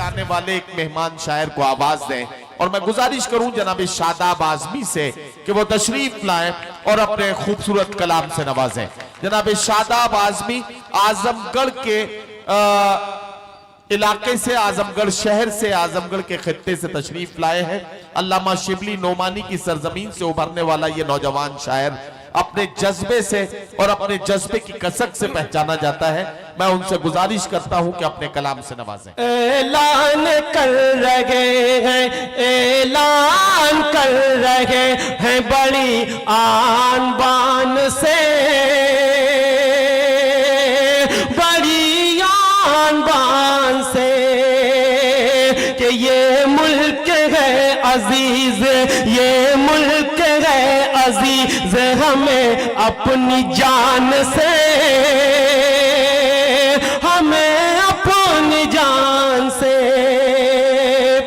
आने वाले एक मेहमान शायर को आवाज दें और मैं गुजारिश करूं जनाब शादाब आजमी से कि वो तशरीफ लाएं और अपने खूबसूरत कलाम से नवाजें। जनाब शादाब आजमी आजमगढ़ के इलाके से, आजमगढ़ शहर से, आजमगढ़ के खित्ते से तशरीफ लाए हैं। अल्लामा शिबली नोमानी की सरजमीन से उभरने वाला ये नौजवान शायर अपने जज्बे से और अपने जज्बे की कसक से पहचाना जाता है। मैं उनसे गुजारिश करता हूं कि अपने कलाम से नवाजें। ऐलान कर रहे हैं, ऐलान कर रहे हैं बड़ी आन बान से, बड़ी आन बान से कि ये मुल्क है अजीज, ये मुल्क है अजीज हमें अपनी जान से, हमें अपनी जान से।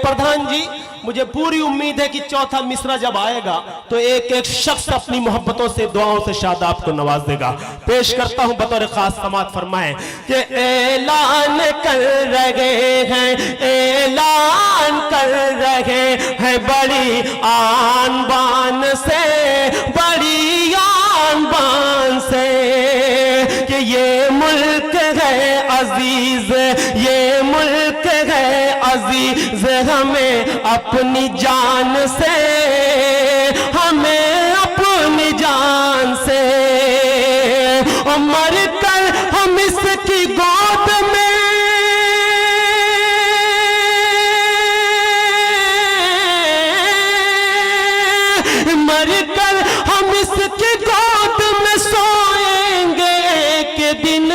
प्रधान जी, मुझे पूरी उम्मीद है कि चौथा मिसरा जब आएगा तो एक एक शख्स अपनी मोहब्बतों से, दुआओं से शादाब को नवाज देगा। पेश करता हूं बतौर खास समात फरमाएं कि ऐलान कर रहे हैं, ऐलान कर रहे हैं बड़ी आन बान से, बड़ी आन बान से कि ये मुल्क है अजीज, ये मुल्क है अजीज हमें अपनी जान से, हमें अपनी जान से। और मर कर हम इसकी गोद में, मर कर हम इसकी गोद में सोएंगे एक दिन,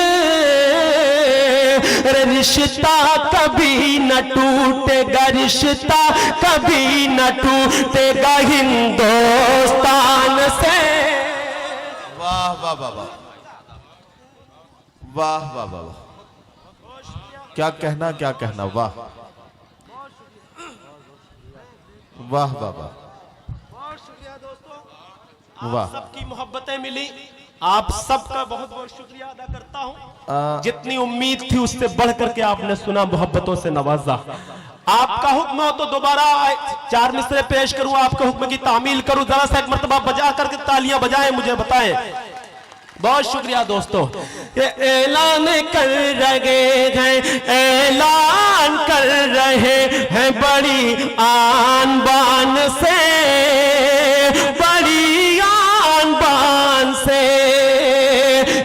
रिश्ता कभी न टूटेगा, रिश्ता कभी न टूटेगा हिंदुस्तान से। वाह वाह वाह वाह वाह वाह वाह, क्या कहना, क्या कहना, वाह वाह वाह वाह, बहुत शुक्रिया दोस्तों, वाह। आप सबकी मोहब्बतें मिली, आप सबका बहुत बहुत शुक्रिया अदा करता हूं। जितनी उम्मीद थी उससे बढ़ करके आपने सुना, मोहब्बतों से नवाजा। आपका हुक्म हो तो दोबारा 4 मिसरे पेश करूं, आपके हुक्म की तामील करूं, जरा सा एक मर्तबा बजा करके तालियां बजाएं, मुझे बताएं। बहुत शुक्रिया दोस्तों। ये ऐलान कर रहे हैं, ऐलान कर रहे हैं बड़ी आन बान से, बड़ी आन बान से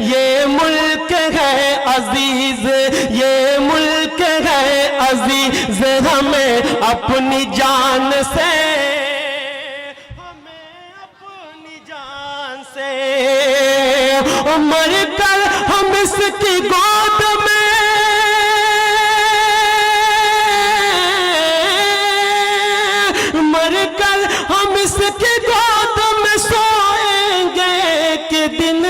ये मुल्क है अजीज, ये मुल्क है अजीज हमें अपनी जान से, हमें अपनी जान से। मर कर हम इसकी गोद में, मर कर हम इसकी गोद में सोएंगे कि दिन,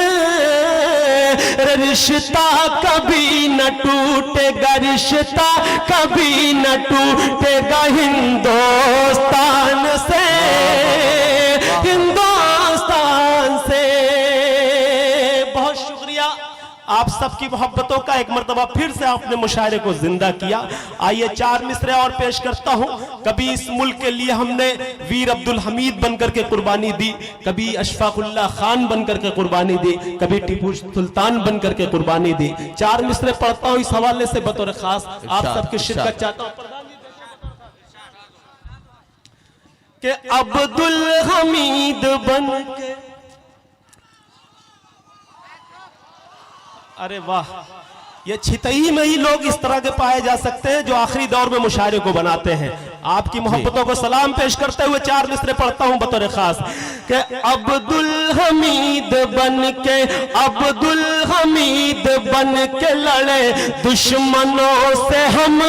रिश्ता कभी न टूटेगा, रिश्ता कभी न टूटेगा हिंदुस्तान से, हिंदुस्तान से। बहुत शुक्रिया आप सबकी मोहब्बतों का। एक मर्तबा फिर से आपने मुशायरे को जिंदा किया। आइए 4 मिसरे और पेश करता हूं। कभी इस मुल्क के लिए हमने वीर अब्दुल हमीद बनकर के कुर्बानी दी, कभी अशफाकुल्लाह खान बनकर के कुर्बानी दी, कभी टीपू सुल्तान बनकर के कुर्बानी दी। 4 मिसरे पढ़ता हूं इस हवाले से बतौर खास आप सबकी शिरकत चाहता हूं। कि अब्दुल हमीद बन के, अरे वाह, ये छितई में ही लोग इस तरह के पाए जा सकते हैं जो आखिरी दौर में मुशायरे को बनाते हैं। आपकी मोहब्बतों को सलाम पेश करते हुए 4 मिसरे पढ़ता हूं बतौर खास कि अब्दुल हमीद बन के, अब्दुल हमीद बन के लड़े दुश्मनों से हम,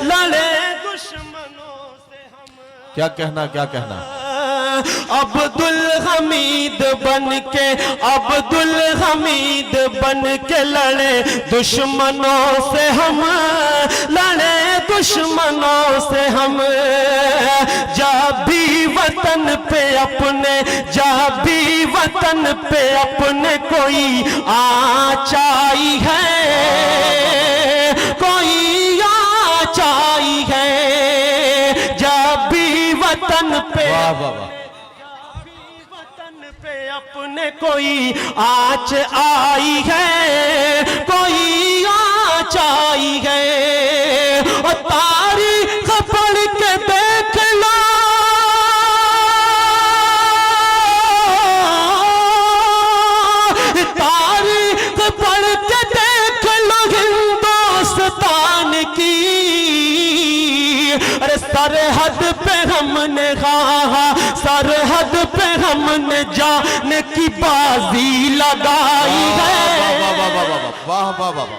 लड़े दुश्मनों से हम। क्या कहना, क्या कहना। अब्दुल हमीद बन के, अब्दुल हमीद बन के लड़े दुश्मनों से हम, लड़े दुश्मनों से हम। जब भी वतन पे अपने, जब भी वतन पे अपने कोई आँच आई है, में कोई आँच आई है, कोई आँच आई है। और तारीख पढ़ के देख लो, तारीख पढ़ के देख लो हिंदुस्तान की। अरे सरहद पे हमने कहा, सरहद पे हमने जाने की बाजी लगाई है। वाह वाह वाह वाह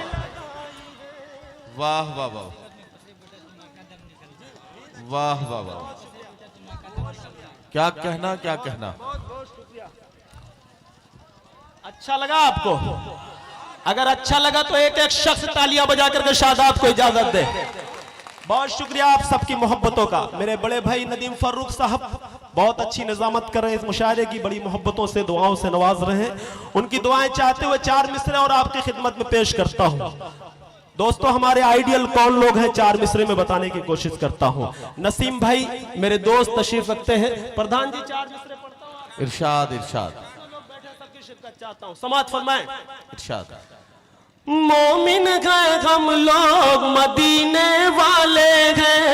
वाह वाह वाह वाह वाह वाह वाह, क्या कहना क्या कहना। अच्छा लगा आपको? अगर अच्छा लगा तो एक एक शख्स तालियां बजा करके शादाब को इजाजत दे। बहुत शुक्रिया आप सबकी मोहब्बतों का। मेरे बड़े भाई नदीम फारूक साहब बहुत अच्छी निजामत कर रहे हैं, इस मुशायरे की बड़ी मोहब्बतों से दुआओं से नवाज रहे हैं। उनकी दुआएं चाहते हुए 4 मिसरे और आपकी खिदमत में पेश करता हूं। दोस्तों हमारे आइडियल कौन लोग हैं 4 मिसरे में बताने की कोशिश करता हूं। नसीम भाई मेरे दोस्त तशरीफ रखते हैं। प्रधान जी 4 मिसरे पढ़ता हूं। इरशाद इरशाद। सबकी शिरकत चाहता हूं, समाअत फरमाएं। इरशाद। मोमिन हैं हम लोग, मदीने वाले हैं।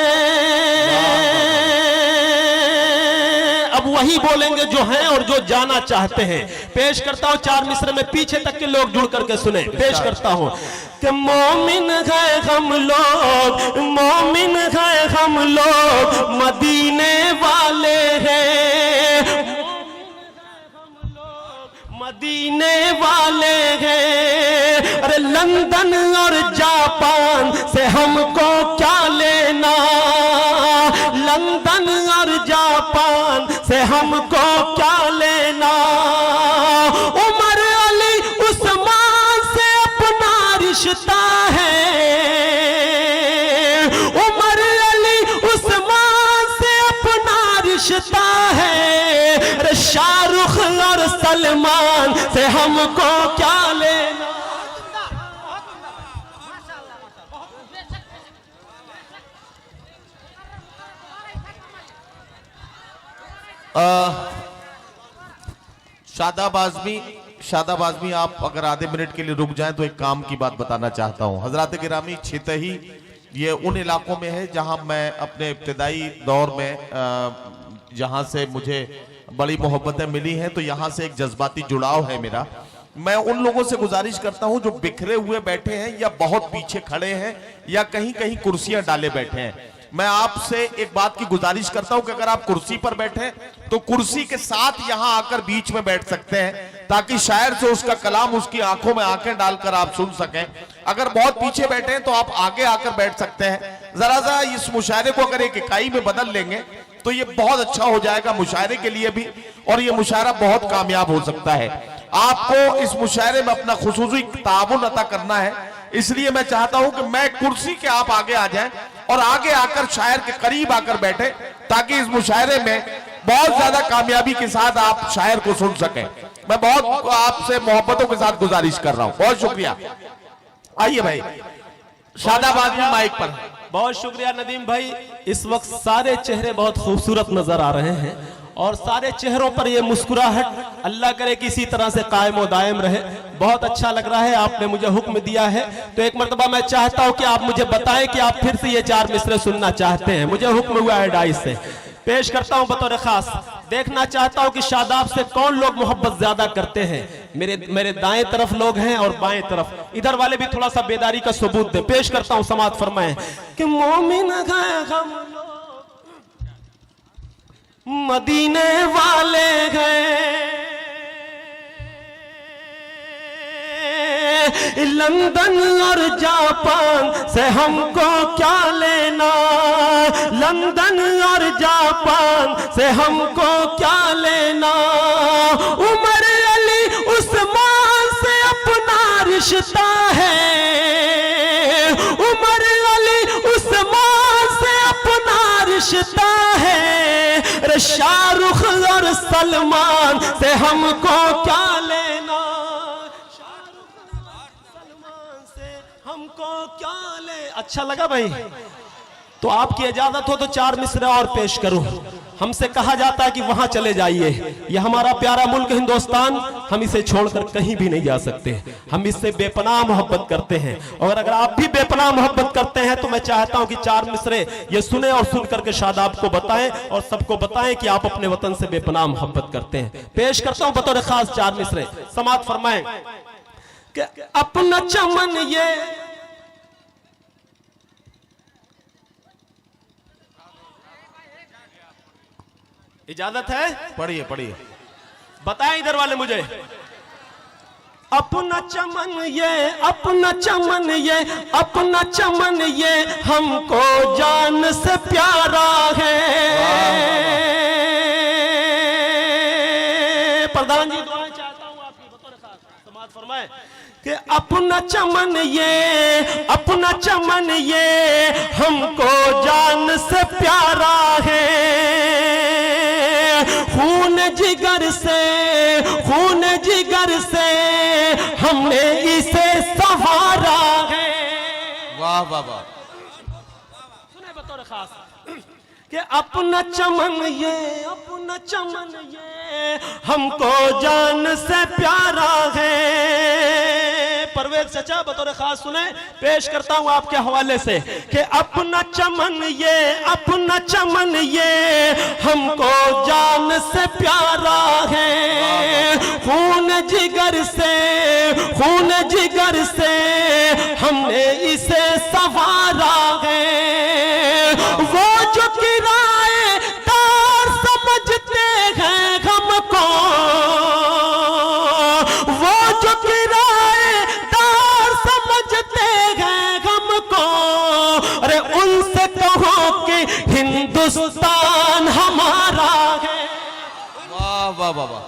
अब वही बोलेंगे जो हैं और जो जाना चाहते हैं। पेश करता हूं 4 मिसरे में, पीछे तक के लोग जुड़ करके सुने। पेश करता हूं कि मोमिन हैं हम लोग, मोमिन हैं हम लोग, मदीने वाले हैं। मदीने वाले हैं। अरे लंदन और जापान से हमको क्या लेना, लंदन और जापान से हमको क्या लेना। उमर अली उस्मान से अपना रिश्ता है, उमर अली उस्मान से अपना रिश्ता है। अरे शाहरुख और सलमान से हमको क्या लेना। शादाब आज़मी आप अगर आधे मिनट के लिए रुक जाएं तो एक काम की बात बताना चाहता हूं। हजरात गिरामी, छितही ये उन इलाकों में है जहां मैं अपने इब्तिदाई दौर में जहां से मुझे बड़ी मोहब्बतें मिली हैं, तो यहां से एक जज्बाती जुड़ाव है मेरा। मैं उन लोगों से गुजारिश करता हूं जो बिखरे हुए बैठे हैं या बहुत पीछे खड़े हैं या कहीं कहीं कुर्सियां डाले बैठे हैं। मैं आपसे एक बात की गुजारिश करता हूं कि अगर आप कुर्सी पर बैठे तो कुर्सी के साथ यहां आकर बीच में बैठ सकते हैं, ताकि शायर से उसका कलाम उसकी आंखों में आंखें डालकर आप सुन सकें। अगर बहुत पीछे बैठे हैं तो आप आगे आकर बैठ सकते हैं। जरा सा इस मुशायरे को अगर एक इकाई में बदल लेंगे तो ये बहुत अच्छा हो जाएगा मुशायरे के लिए भी, और ये मुशायरा बहुत कामयाब हो सकता है। आपको इस मुशायरे में अपना खुसूसी ताउन अता करना है, इसलिए मैं चाहता हूं कि मैं कुर्सी के आप आगे आ जाएं और आगे आकर शायर के करीब आकर बैठे, ताकि इस मुशायरे में बहुत ज्यादा कामयाबी के साथ आप शायर को सुन सकें। मैं बहुत आपसे मोहब्बतों के साथ गुजारिश कर रहा हूं। बहुत शुक्रिया। आइए भाई, शादाब आज़मी माइक पर। बहुत शुक्रिया नदीम भाई। इस वक्त सारे चेहरे बहुत खूबसूरत नजर आ रहे हैं और सारे चेहरों पर ये मुस्कुराहट अल्लाह करे कि इसी तरह से कायम और दायम रहे। बहुत अच्छा लग रहा है, आपने मुझे हुक्म दिया है तो एक मरतबा मैं चाहता हूं कि आप मुझे बताएं कि आप फिर से ये 4 मिसरे सुनना चाहते हैं। मुझे हुक्म हुआ है डाइस से। पेश करता हूं बतौर खास। देखना चाहता हूं कि शादाब से कौन लोग मोहब्बत ज्यादा करते हैं। मेरे दाएं तरफ लोग हैं और बाएं तरफ, इधर वाले भी थोड़ा सा बेदारी का सबूत दे। पेश करता हूं, समाअत फरमाएं कि मोमिन हैं हम लोग, मदीने वाले हैं। लंदन और जापान से हमको क्या लेना, लंदन और जापान से हमको क्या लेना। उमर अली उस्मान से अपना रिश्ता है, उमर अली उस्मान से अपना रिश्ता है। अरे शाहरुख और सलमान से हमको क्या लेना, हमको क्या ले। अच्छा लगा भाई? तो आपकी इजाजत हो तो 4 मिसरे और पेश करूं। हमसे कहा जाता है कि वहां चले जाइए, ये हमारा प्यारा मुल्क हिंदुस्तान, हम इसे छोड़कर कहीं भी नहीं जा सकते। हम इससे बेपनाह मोहब्बत करते हैं, और अगर आप भी बेपनाह मोहब्बत करते हैं तो मैं चाहता हूं कि 4 मिसरे ये सुने और सुन करके शादाब को बताएं और सबको बताएं कि आप अपने वतन से बेपनाह मोहब्बत करते हैं। पेश करता हूं बतौर खास 4 मिसरे, समाअत फरमाएं कि अपना चमन ये इजाजत है, पढ़िए पढ़िए, बताएं इधर वाले मुझे। अपना चमन ये, अपना चमन ये, अपना चमन ये हमको जान से प्यारा है। प्रधान जी दुआएं चाहता हूं आपकी बतौर खास, समाअत फरमाएं कि अपना चमन ये, अपना चमन ये हमको जान से प्यारा है। खून जिगर से, खून जिगर से हमने इसे सवारा है। वाह वाह वाह। सुने बतौर खास कि अपना चमन ये, अपना चमन ये हमको जान से प्यारा है। परवेज चचा बतौर खास सुने, पेश करता हूं आपके हवाले से कि अपना चमन ये, अपना चमन ये हमको जान से प्यारा है। खून जिगर से, खून जिगर से हमने इसे सवारा है। वो जो किराएदार समझते हैं हमको, वो जो किराएदार समझते हैं हमको, अरे उनसे कहो कि हिंदुस्तान हमारा है। वाह वाह वाह वाह।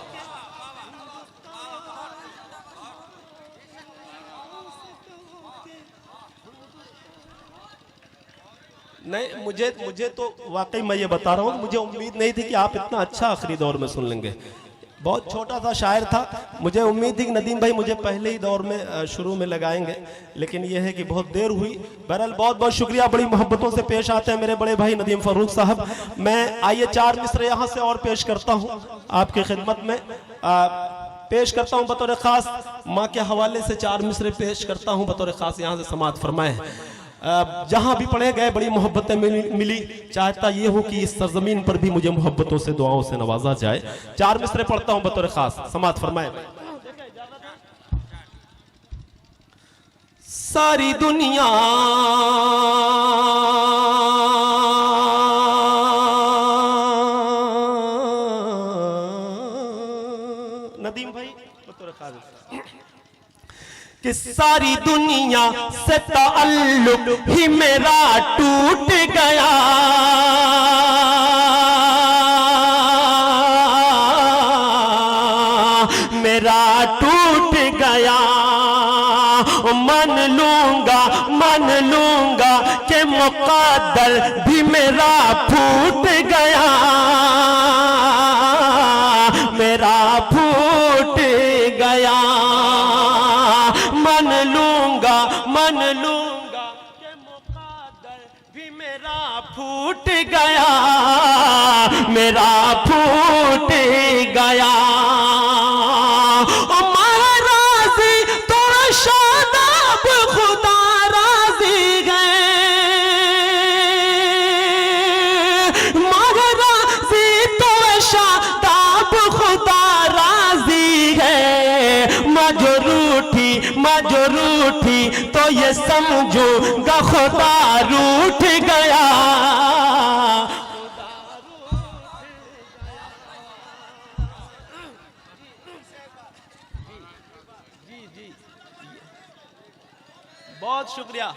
नहीं, मुझे तो वाकई मैं ये बता रहा हूँ, मुझे उम्मीद नहीं थी कि आप इतना अच्छा आखिरी दौर में सुन लेंगे। बहुत छोटा सा शायर था, मुझे उम्मीद थी कि नदीम भाई मुझे पहले ही दौर में शुरू में लगाएंगे, लेकिन यह है कि बहुत देर हुई। बहरहाल बहुत बहुत शुक्रिया, बड़ी मोहब्बतों से पेश आते हैं मेरे बड़े भाई नदीम फर्रुख साहब। मैं आइए 4 मिसरे यहाँ से और पेश करता हूँ आपकी खिदमत में। पेश करता हूँ बतौर खास, माँ के हवाले से 4 मिसरे पेश करता हूँ बतौर खास, यहाँ से समाअत फरमाएं। जहां भी पढ़े गए बड़ी मोहब्बतें मिली, चाहता ये हो कि इस सरजमीन पर भी मुझे मोहब्बतों से दुआओं से नवाजा जाए। 4 मिसरे पढ़ता हूं बतौर खास, समाअत फरमाए। सारी दुनिया नदीम भाई बतौर खास कि सारी दुनिया से ताल्लुक ही मेरा टूट गया। मेरा टूट गया, मान लूंगा कि मुक़द्दर भी मेरा फूट गया। मेरा फूट गया, मान लूंगा कि मुक़द्दर भी मेरा फूट गया। मेरा फूट गया। राज़ी तो शादाब खुदा राज़ी गए, राज़ी तो शादाब खुदा राज़ी है। जो रूठी तो ये समझूंगा खुदा रूठ गया। बहुत शुक्रिया,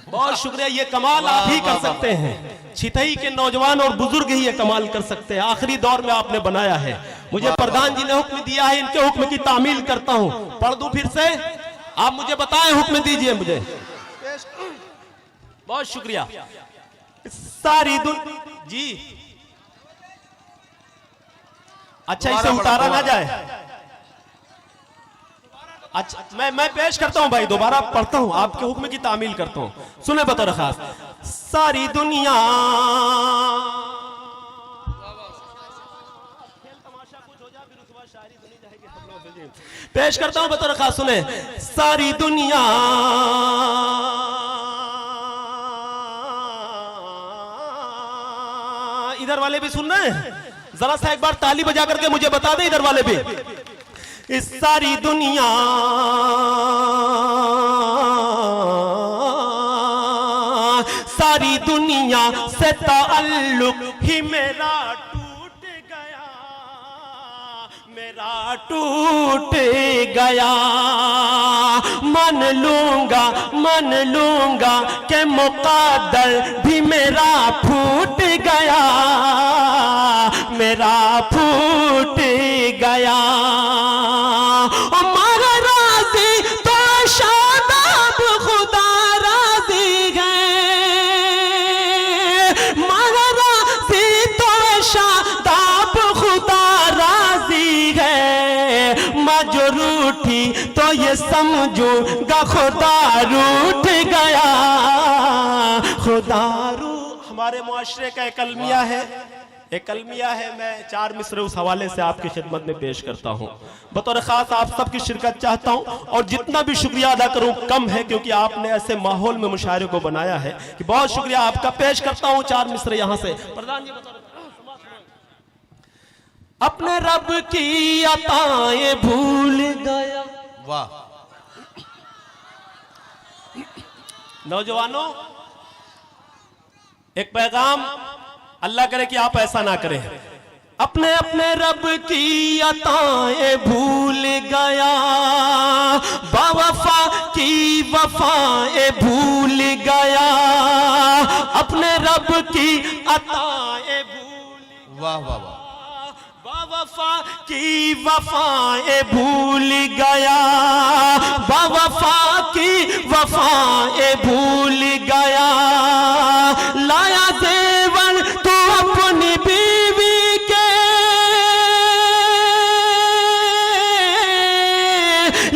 बहुत शुक्रिया। ये कमाल आप ही कर सकते हैं, छितई के नौजवान और बुजुर्ग ही ये कमाल कर सकते हैं। आखिरी दौर में आपने बनाया है, मुझे प्रधान जी ने हुक्म दिया है, इनके हुक्म की तामील करता हूं। पढ़ दूं फिर से, आप मुझे बताएं, हुक्म दीजिए मुझे। बहुत शुक्रिया। सारी जी अच्छा, इसे उतारा ना जाए। अच्छा, मैं पेश करता हूं भाई, दोबारा पढ़ता हूं, आपके हुक्म की तामील करता हूं। सुने बतौर खास, सारी दुनिया पेश करता हूं बतौर खास, सुने। सारी दुनिया इधर वाले भी सुन रहे हैं, जरा सा एक बार ताली बजा करके मुझे बता दे इधर वाले भी। इस सारी दुनिया सारी दुनिया से ताल्लुक ही मेरा टूट गया, मेरा टूट गया। मान लूंगा कि मुक़द्दर भी मेरा फूट गया, मेरा फूट गया। मगर राज़ी तो शादाब खुदा राज़ी है, मगर राज़ी तो शादाब खुदा राज़ी है। मैं जो रूठी तो ये समझूंगा खुदा रूठ गया, खुदा हमारे मुआशरे का एक अलमिया है, एक अलमिया है। मैं 4 मिसरे उस हवाले से आपकी खिदमत में पेश करता हूं। बतौर खास आप सबकी शिरकत चाहता हूं, और जितना भी शुक्रिया अदा करूं कम है, क्योंकि आपने ऐसे माहौल में मुशायरे को बनाया है कि बहुत शुक्रिया आपका। पेश करता हूं 4 मिसरे यहां से। प्रधान जी अपने रब की अताएं भूल गया। वाह। नौजवानों, एक पैगाम, अल्लाह करे कि आप ऐसा ना करें। अपने अपने रब की अताएं भूल गया, बावफा की वफाएं भूल गया। अपने रब की अताएं भूल, वाह वाह वाह। बावफा की वफाएं भूल गया, बावफा की वफाएं भूल गया। लाया जेवर तो अपनी बीवी के,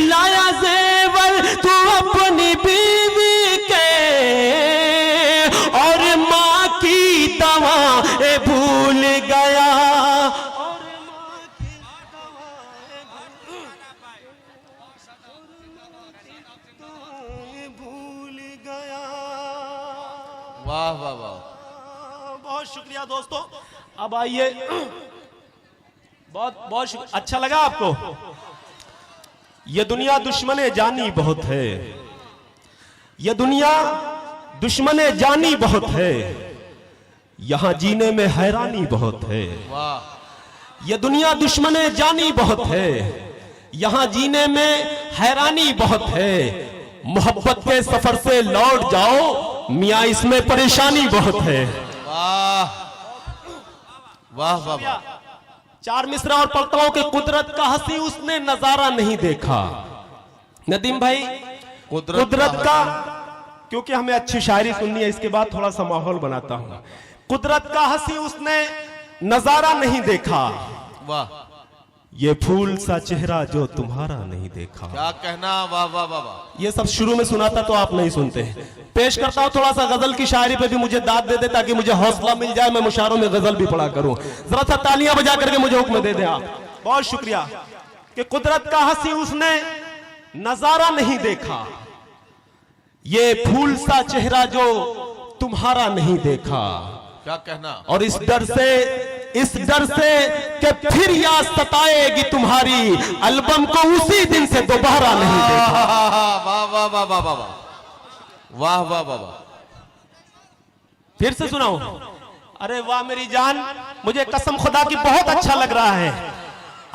लाया जेवर तो अपनी बीवी के, और माँ की दवाएं भूल गया। वाह वाह वाह। बहुत शुक्रिया दोस्तों। अब आइए, बहुत अच्छा लगा आपको। ये दुनिया दुश्मने जानी बहुत है, ये दुनिया दुश्मने जानी बहुत है, यहां जीने में हैरानी बहुत है। वाह। ये दुनिया दुश्मने जानी बहुत है, यहां जीने में हैरानी बहुत है। मोहब्बत के सफर से लौट जाओ, मियाँ इसमें परेशानी बहुत है। वाह वाह वाह। 4 मिसरा और पढ़ता हूं कि कुदरत का हंसी उसने नजारा नहीं देखा। नदीम भाई, कुदरत का, क्योंकि हमें अच्छी शायरी सुननी है, इसके बाद थोड़ा सा माहौल बनाता हूं। कुदरत का हंसी उसने नजारा नहीं देखा, वाह। ये फूल सा चेहरा जो तुम्हारा नहीं देखा। क्या कहना, वाह वाह वाह वाह। ये सब शुरू में सुनाता तो आप नहीं सुनते। पेश करता हूं थोड़ा सा गजल की शायरी पे भी मुझे दाद दे दे, ताकि मुझे हौसला मिल जाए, मैं मुशायरों में गजल भी पढ़ा करूं। जरा सा तालियां बजा करके मुझे हुक्म दे दें आप। बहुत शुक्रिया। कि कुदरत का हंसी उसने नजारा नहीं देखा, ये फूल सा चेहरा जो तुम्हारा नहीं देखा। क्या कहना। और इस डर से कि फिर याद सताएगी तुम्हारी, एल्बम को उसी दिन से दोबारा नहीं देखा। वाह वाह वाह वाह वाह वाह वाह वाह वाह। फिर से सुनाऊं? अरे वाह मेरी जान, मुझे कसम खुदा की बहुत अच्छा लग रहा है।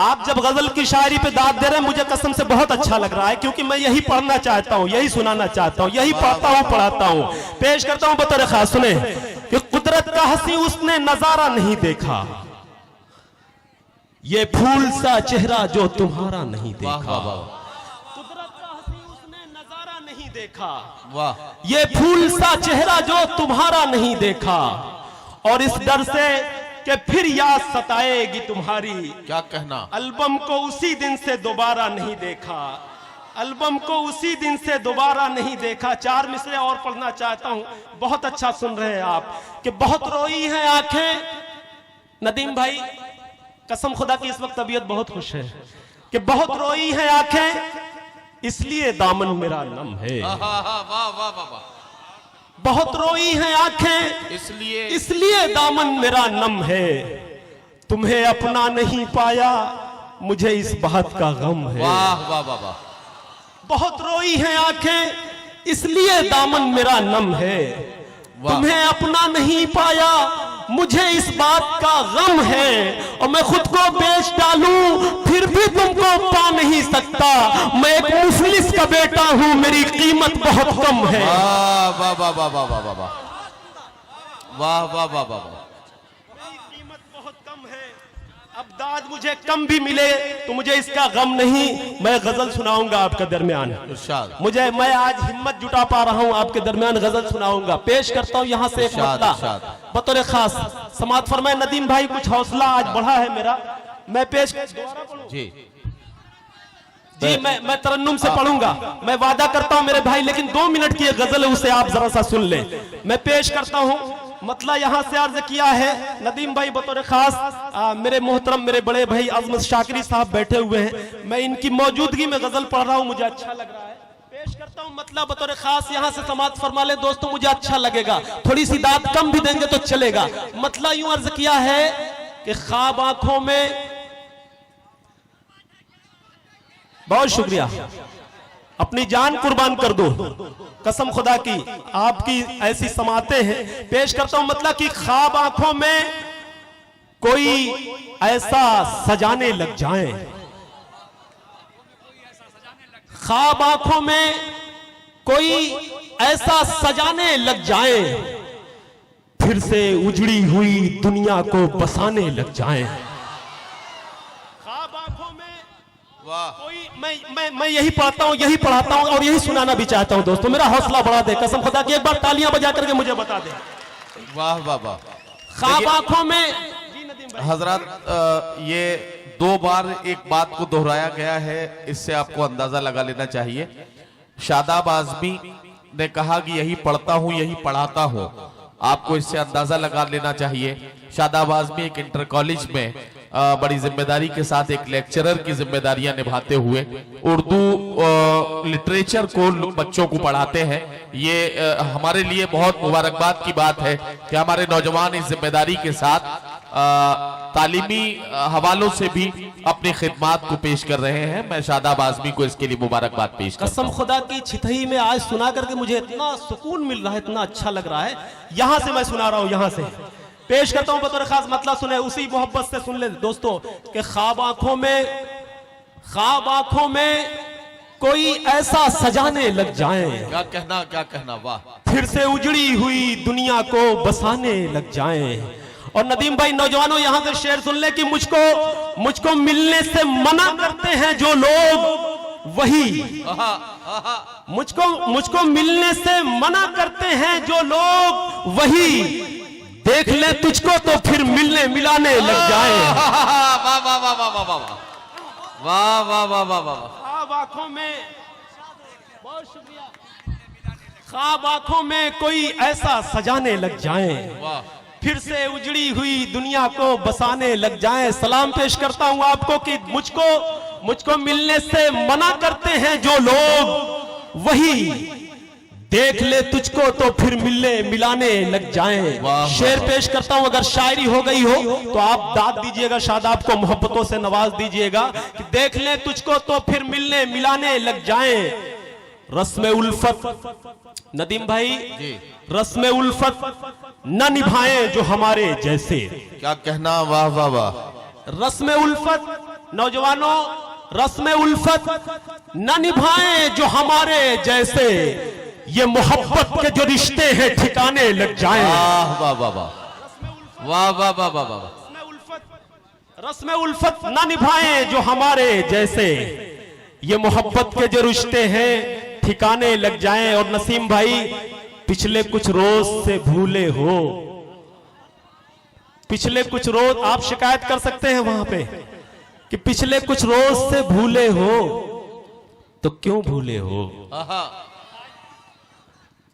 आप जब गजल की शायरी पे दाद दे रहे हैं, मुझे कसम से बहुत अच्छा लग रहा है, क्योंकि मैं यही पढ़ना चाहता हूं, यही सुनाना चाहता हूं, यही पढ़ता हूं, पढ़ाता हूं। पेश करता हूं बतौर खास, सुने कि कुदरत का हंसी उसने नजारा नहीं देखा, ये फूल सा चेहरा जो तुम्हारा नहीं देखा। कुदरत का हंसी उसने नजारा नहीं देखा, वाह। ये फूल सा चेहरा जो तुम्हारा नहीं देखा। और इस डर से कि फिर याद सताएगी तुम्हारी, क्या कहना। एल्बम को उसी दिन से दोबारा नहीं देखा, एल्बम को उसी दिन से दोबारा नहीं देखा। 4 मिसरे और पढ़ना चाहता हूं। बहुत अच्छा सुन रहे हैं आप कि बहुत रोई हैं आंखें। नदीम भाई, कसम खुदा की इस वक्त तबीयत बहुत खुश है। कि बहुत रोई है आंखें इसलिए दामन मेरा नम है। वाह वाह वाह वाह। बहुत रोई है आंखें इसलिए दामन मेरा नम है। तुम्हें अपना नहीं पाया मुझे इस बात का गम है। वाह वाह वाह वाह। बहुत रोई है आंखें इसलिए दामन मेरा नम है। तुम्हें अपना नहीं पाया मुझे इस बात का गम है। और मैं खुद को बेच डालूं फिर भी तुमको पा नहीं सकता। मैं एक मुफलिस का बेटा हूं मेरी कीमत बहुत कम है। वाह वाह वाह वाह वाह वाह वाह वाह वाह वाह वाह। मेरी कीमत बहुत कम है। अब दाद मुझे कम भी मिले तो मुझे इसका गम नहीं। मैं गजल सुनाऊंगा आपके दरमियान। मैं आज हिम्मत जुटा पा रहा हूं आपके दरमियान गजल सुनाऊंगा। पेश करता हूं यहां से एक मतला बतौर खास समात फरमाए नदीम भाई। कुछ हौसला आज बढ़ा है मेरा। मैं पेश जी मैं तरन्नुम से पढ़ूंगा। मैं वादा करता हूं मेरे भाई लेकिन 2 मिनट की एक गजल है उसे आप जरा सा सुन लें। मैं पेश करता हूं मतला यहां से अर्ज किया है नदीम भाई बतौर खास। मेरे मोहतरम मेरे बड़े भाई अजमत शाकिरी साहब बैठे हुए हैं। मैं इनकी मौजूदगी में गजल पढ़ रहा हूं मुझे अच्छा लग रहा है। पेश करता हूं मतलब बतौर खास यहां से समात फरमा ले दोस्तों मुझे अच्छा लगेगा। थोड़ी सी दाद कम भी देंगे तो चलेगा। मतला यूं अर्ज किया है कि ख्वाब आंखों में। बहुत शुक्रिया अपनी जान कुर्बान कर दो कसम खुदा की आपकी ऐसी समाते हैं। पेश करता हूं मतलब कि ख्वाब आंखों में कोई ऐसा सजाने लग जाए। ख्वाब आंखों में कोई ऐसा सजाने लग जाए फिर से उजड़ी हुई दुनिया को बसाने लग जाए। ख्वाब आंखों में कोई मैं यही पढ़ता हूं और यही सुनाना भी चाहता हूं दोस्तों। मेरा हौसला बढ़ा दे कसम खुदा की। एक बार तालियां बजा करके मुझे बता दे। वाह वाह वाह। ख्वाब आंखों में हजरत ये 2 बार एक बात को दोहराया गया है। इससे आपको अंदाजा लगा लेना चाहिए। शादाब आजमी ने कहा कि यही पढ़ता हूं यही पढ़ाता हूं। आपको इससे अंदाजा लगा लेना चाहिए। शादाब आजमी एक इंटर कॉलेज में बड़ी जिम्मेदारी के साथ एक लेक्चरर की जिम्मेदारियां निभाते हुए उर्दू लिटरेचर को बच्चों को पढ़ाते हैं। ये हमारे लिए बहुत मुबारकबाद की बात है कि हमारे नौजवान इस जिम्मेदारी के साथ तालीमी हवालों से भी अपनी खिदमात को पेश कर रहे हैं। मैं शादाब आजमी को इसके लिए मुबारकबाद पेश करता हूं। कसम खुदा की छितही में आज सुना करके मुझे इतना सुकून मिल रहा है इतना अच्छा लग रहा है। यहां से मैं सुना रहा हूं यहां से पेश करता हूं बतौर खास मतलब सुने उसी मोहब्बत से सुन ले दोस्तों कि ख्वाब आंखों में कोई ऐसा सजाने लग जाए। क्या कहना वाह। फिर से उजड़ी हुई दुनिया को बसाने लग जाए। और नदीम भाई नौजवानों यहां से शेर सुन ले कि मुझको मिलने से मना करते हैं जो लोग वही मुझको मिलने से मना करते हैं जो लोग वही देख ले तुझको तो फिर मिलने मिलाने लग जाए। वाह वाह वाह वाह वाह वाह वाह वाह वाह वाह। ख्वाब आंखों में बहुत शुक्रिया। ख्वाब आंखों में कोई ऐसा सजाने लग जाए फिर से उजड़ी हुई दुनिया को बसाने लग जाए। सलाम पेश करता हूं आपको कि मुझको मिलने से मना करते हैं जो लोग वही देख ले तुझको तो फिर मिलने मिलाने लग जाएं। शेर पेश करता हूं अगर शायरी हो गई हो तो आप दाद दीजिएगा शादाब को मोहब्बतों से नवाज दीजिएगा कि देख ले तुझको तो फिर मिलने मिलाने लग जाएं। रस्म उल्फत नदीम भाई रस्म उल्फत न निभाएं जो हमारे जैसे। क्या कहना वाह वाह वाह। रस्म उल्फत नौजवानों रस्म उल्फत न निभाएं जो हमारे जैसे ये मोहब्बत के जो रिश्ते हैं ठिकाने लग जाएं। वाह वाह वाह वाह वाह वाह वाह वाह। रस्म उल्फत न निभाएं जो हमारे जैसे ये मोहब्बत के जो रिश्ते हैं ठिकाने लग जाएं। और नसीम भाई पिछले कुछ रोज से भूले हो पिछले कुछ रोज आप शिकायत कर सकते हैं वहां पे कि पिछले कुछ रोज से भूले हो तो क्यों भूले हो।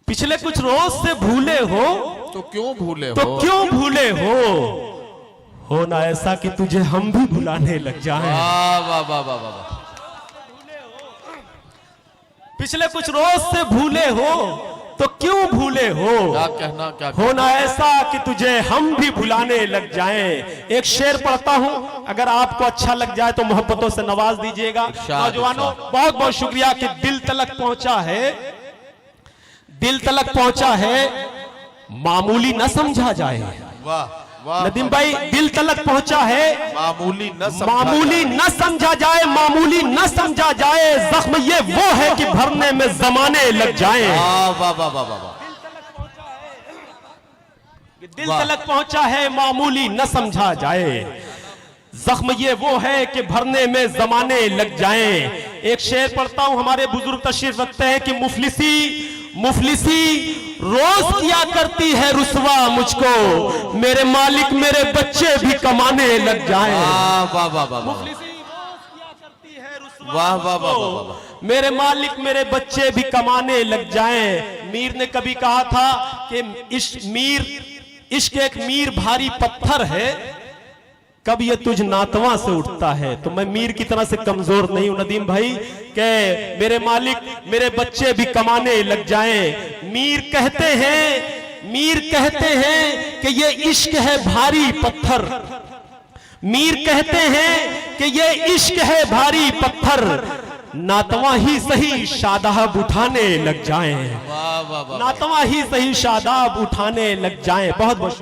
पिछले कुछ रोज से भूले हो तो क्यों भूले हो ना ऐसा कि तुझे हम भी भुलाने लग जाएं। वाह वाह वाह वाह वाह। पिछले कुछ रोज से भूले हो तो क्यों भूले हो, क्या कहना, क्या कहना। होना ऐसा कि तुझे हम भी भुलाने लग जाएं। एक शेर पढ़ता हूं, अगर आपको अच्छा लग जाए तो मोहब्बतों से नवाज दीजिएगा। नौजवानों बहुत बहुत शुक्रिया कि दिल तलक पहुंचा है, दिल तलक पहुंचा है, मामूली न समझा जाए। वाह वाह नदीम भाई, दिल तलक पहुंचा है, मामूली न समझा जाए, मामूली न समझा जाए। जख्म ये वो है कि भरने में जमाने लग जाएं। वाह वाह वाह वाह वाह। दिल तलक पहुंचा है, मामूली न समझा जाए। जख्म ये वो है कि भरने में जमाने लग जाएं। एक शेर पढ़ता हूं, हमारे बुजुर्ग तशरीफ रखते हैं कि मुफलिसी रोज किया करती है रुसवा मुझको, मेरे मालिक मेरे बच्चे भी कमाने लग जाएं। वाह वाह वाह वाह। मुफलिसी रोज किया करती है रुसवा वाह वाह वाह मुझको, वाह। मेरे मालिक मेरे बच्चे भी कमाने लग जाएं। मीर ने कभी कहा था कि इश्क एक मीर भारी पत्थर है, कब ये तुझ नातवा से उठता है। तो मैं मीर की तरह से कमजोर नहीं हूं नदीम भाई, के मेरे मालिक मेरे बच्चे भी कमाने लग जाएं। मीर कहते हैं कि ये इश्क है भारी पत्थर, मीर कहते हैं कि ये इश्क है भारी पत्थर, नातवा ही सही शादाब उठाने लग जाएं। वाह वाह वाह। नातवा ही सही शादाब उठाने लग जाएं। बहुत बहुत